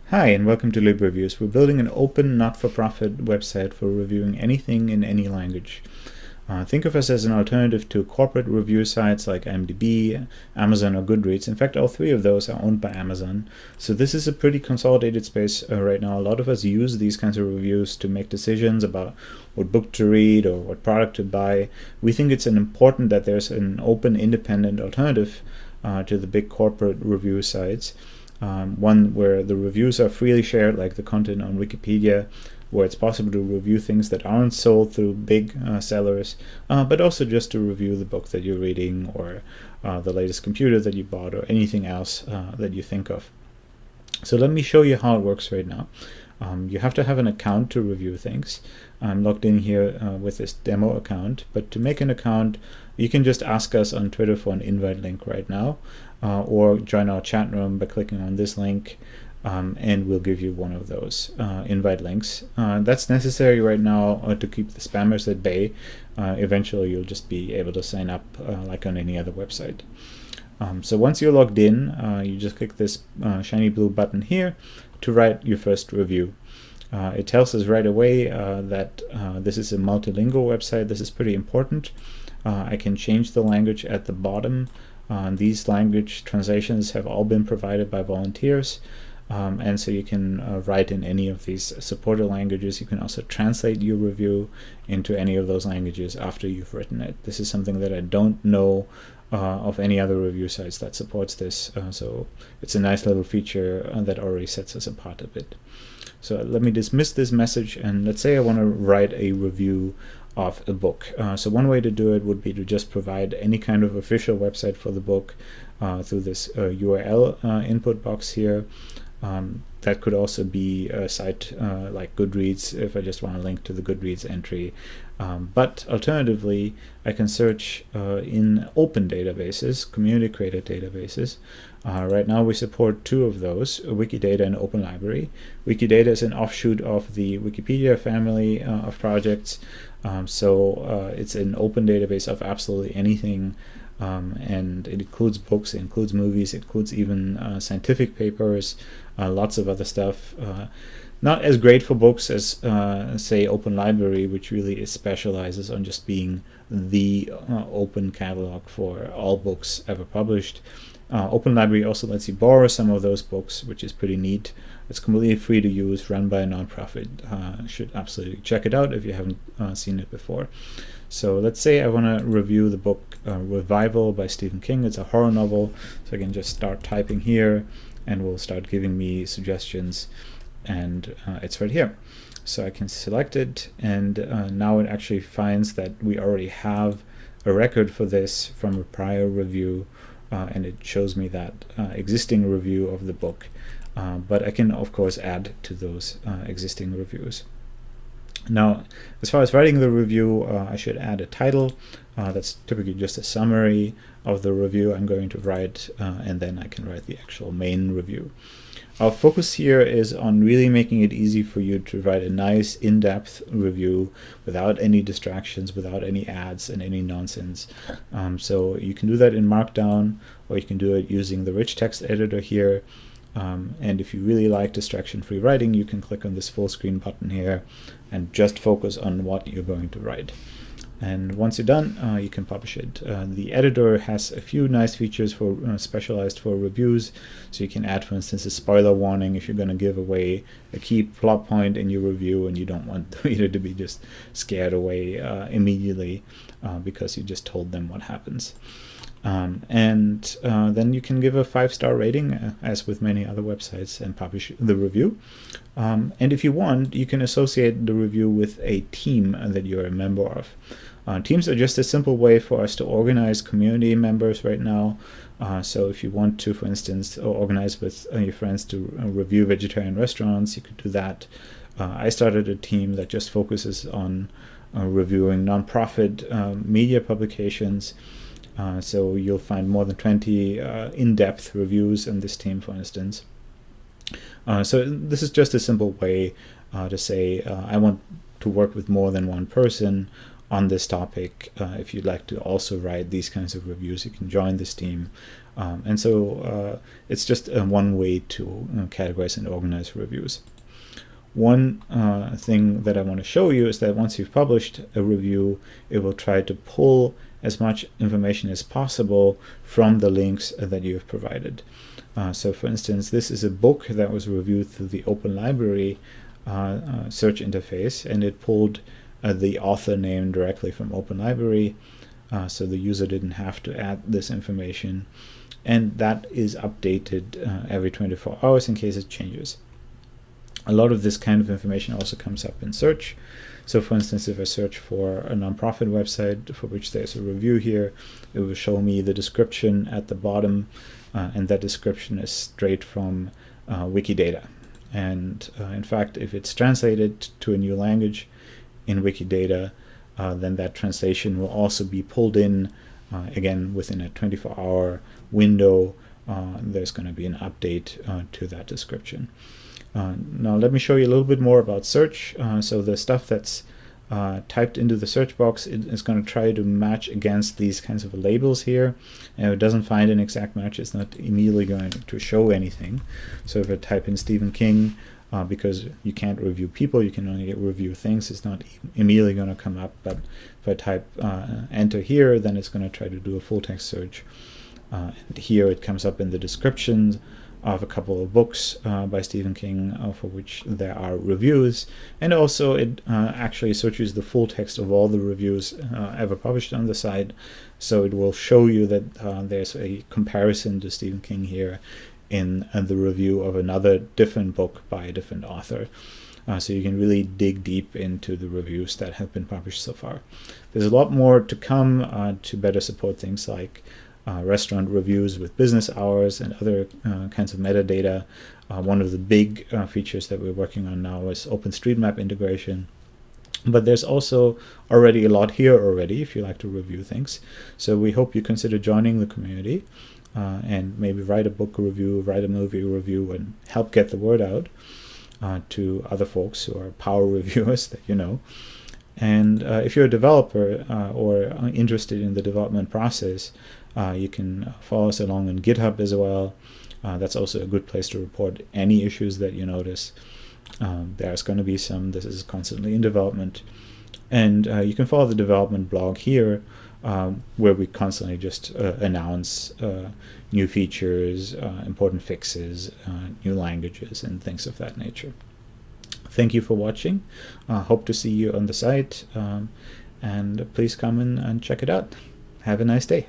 Hi, and welcome to lib.reviews. We're building an open, not-for-profit website for reviewing anything in any language. Think of us as an alternative to corporate review sites like IMDb, Amazon, or Goodreads. In fact, all three of those are owned by Amazon. So this is a pretty consolidated space right now. A lot of us use these kinds of reviews to make decisions about what book to read or what product to buy. We think it's important that there's an open, independent alternative to the big corporate review sites. One where the reviews are freely shared, like the content on Wikipedia, where it's possible to review things that aren't sold through big sellers, but also just to review the book that you're reading, or the latest computer that you bought, or anything else that you think of. So let me show you how it works right now. You have to have an account to review things. I'm logged in here with this demo account, but to make an account, you can just ask us on Twitter for an invite link right now, or join our chat room by clicking on this link, and we'll give you one of those invite links. That's necessary right now to keep the spammers at bay. Eventually you'll just be able to sign up like on any other website. So once you're logged in, you just click this shiny blue button here to write your first review. It tells us right away that this is a multilingual website. This is pretty important. I can change the language at the bottom. These language translations have all been provided by volunteers, and so you can write in any of these supported languages. You can also translate your review into any of those languages after you've written it. This is something that I don't know of any other review sites that supports this, so it's a nice little feature that already sets us apart a bit. So let me dismiss this message, and let's say I want to write a review of a book. So one way to do it would be to just provide any kind of official website for the book through this URL input box here. That could also be a site like Goodreads if I just want to link to the Goodreads entry. But alternatively, I can search in open databases, community-created databases. Right now we support two of those, Wikidata and Open Library. Wikidata is an offshoot of the Wikipedia family of projects. So it's an open database of absolutely anything, and it includes books, it includes movies, it includes even scientific papers, lots of other stuff. Not as great for books as, say, Open Library, which really specializes on just being the open catalog for all books ever published. Open Library also lets you borrow some of those books, which is pretty neat. It's completely free to use, run by a nonprofit. Should absolutely check it out if you haven't seen it before. So let's say I want to review the book Revival by Stephen King. It's a horror novel, so I can just start typing here, and will start giving me suggestions, and it's right here. So I can select it, and now it actually finds that we already have a record for this from a prior review, and it shows me that existing review of the book. But I can, of course, add to those existing reviews. Now, as far as writing the review, I should add a title. That's typically just a summary of the review I'm going to write, and then I can write the actual main review. Our focus here is on really making it easy for you to write a nice, in-depth review without any distractions, without any ads and any nonsense. So you can do that in Markdown, or you can do it using the rich text editor here. And if you really like distraction-free writing, you can click on this full screen button here and just focus on what you're going to write. And once you're done, you can publish it. The editor has a few nice features for specialized for reviews. So you can add, for instance, a spoiler warning if you're going to give away a key plot point in your review and you don't want the reader to be just scared away immediately because you just told them what happens. Then you can give a 5-star rating, as with many other websites, and publish the review. And if you want, you can associate the review with a team that you're a member of. Teams are just a simple way for us to organize community members right now. So if you want to, for instance, organize with your friends to review vegetarian restaurants, you could do that. I started a team that just focuses on reviewing nonprofit media publications. So you'll find more than 20 in-depth reviews in this team, for instance. So this is just a simple way to say I want to work with more than one person on this topic. If you'd like to also write these kinds of reviews, you can join this team. And so it's just one way to categorize and organize reviews. One thing that I want to show you is that once you've published a review, it will try to pull as much information as possible from the links that you have provided. So for instance, this is a book that was reviewed through the Open Library search interface, and it pulled the author name directly from Open Library, so the user didn't have to add this information, and that is updated every 24 hours in case it changes. A lot of this kind of information also comes up in search. So for instance, if I search for a nonprofit website for which there's a review here, it will show me the description at the bottom, and that description is straight from Wikidata. And in fact, if it's translated to a new language in Wikidata, then that translation will also be pulled in again within a 24-hour window. There's going to be an update to that description. Now let me show you a little bit more about search. So the stuff that's typed into the search box is going to try to match against these kinds of labels here, and if it doesn't find an exact match, it's not immediately going to show anything. So if I type in Stephen King, because you can't review people, you can only review things, it's not immediately going to come up. But if I type enter here, then it's going to try to do a full text search. And here it comes up in the descriptions of a couple of books by Stephen King for which there are reviews, and also it actually searches the full text of all the reviews ever published on the site, so it will show you that there's a comparison to Stephen King here in the review of another different book by a different author. So you can really dig deep into the reviews that have been published so far. There's a lot more to come to better support things like restaurant reviews with business hours and other kinds of metadata. One of the big features that we're working on now is OpenStreetMap integration. But there's also already a lot here already if you like to review things. So we hope you consider joining the community and maybe write a book review, write a movie review, and help get the word out to other folks who are power reviewers that you know. And if you're a developer or interested in the development process, you can follow us along on GitHub as well. That's also a good place to report any issues that you notice. There's going to be some. This is constantly in development. And you can follow the development blog here, where we constantly just announce new features, important fixes, new languages, and things of that nature. Thank you for watching. Hope to see you on the site, and please come in and check it out. Have a nice day.